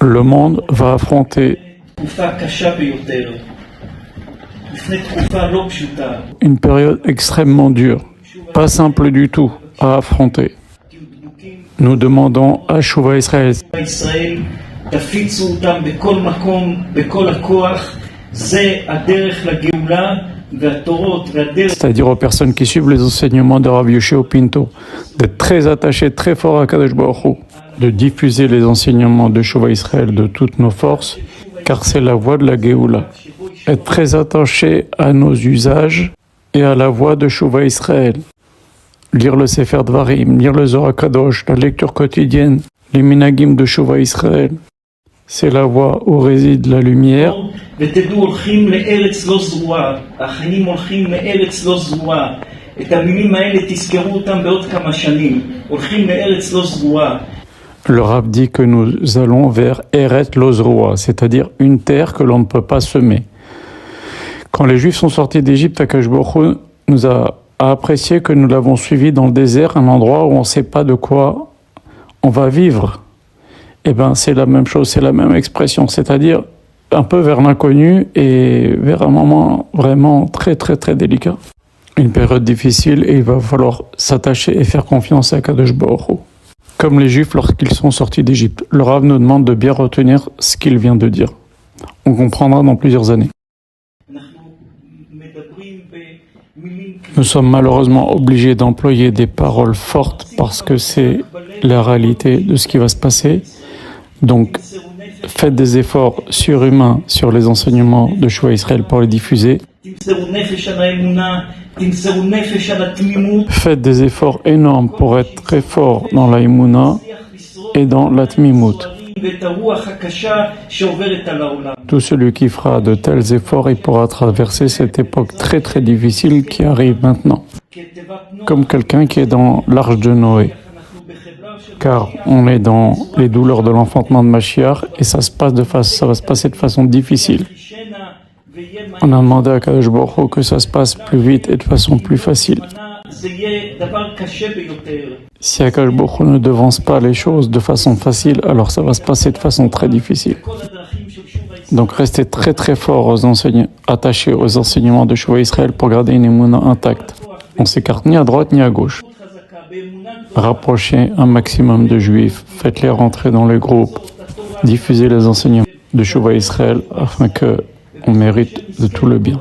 Le monde va affronter une période extrêmement dure, pas simple du tout à affronter. Nous demandons à Shuvah Israël, c'est-à-dire aux personnes qui suivent les enseignements de Rav Yoshio Pinto, d'être très attachés, très forts à Kadosh Baruch Hu, de diffuser les enseignements de Shuvah Israël de toutes nos forces, car c'est la voie de la Géoula. Être très attaché à nos usages et à la voie de Shuvah Israël. Lire le Sefer Dvarim, lire le Zohar Kadosh, la lecture quotidienne, les minagim de Shuvah Israël. C'est la voie où réside la lumière. Le Rav dit que nous allons vers Eretz Lo Zroa, c'est-à-dire une terre que l'on ne peut pas semer. Quand les Juifs sont sortis d'Égypte, Akadosh Baruch Hu nous a apprécié que nous l'avons suivi dans le désert, un endroit où on ne sait pas de quoi on va vivre. Eh bien, c'est la même chose, c'est la même expression, c'est-à-dire un peu vers l'inconnu et vers un moment vraiment très très très délicat. Une période difficile et il va falloir s'attacher et faire confiance à Akadosh Baruch Hu. Comme les Juifs lorsqu'ils sont sortis d'Égypte. Le Rav nous demande de bien retenir ce qu'il vient de dire. On comprendra dans plusieurs années. Nous sommes malheureusement obligés d'employer des paroles fortes parce que c'est la réalité de ce qui va se passer. Donc, faites des efforts surhumains sur les enseignements de Shuvah Israël pour les diffuser. Faites des efforts énormes pour être très fort dans la Emouna et dans la Tmimut. Tout celui qui fera de tels efforts, il pourra traverser cette époque très très difficile qui arrive maintenant. Comme quelqu'un qui est dans l'arche de Noé. Car on est dans les douleurs de l'enfantement de Mashiach et ça va se passer de façon difficile. On a demandé à Kadosh Baruch Hu que ça se passe plus vite et de façon plus facile. Si Akadosh Baruch Hu ne devance pas les choses de façon facile, alors ça va se passer de façon très difficile. Donc restez très très fort attachés aux enseignements de Shuvah Israël pour garder une émouna intacte. On s'écarte ni à droite ni à gauche. Rapprochez un maximum de Juifs, faites-les rentrer dans les groupes, diffusez les enseignements de Shuvah Israël afin qu'on mérite de tout le bien.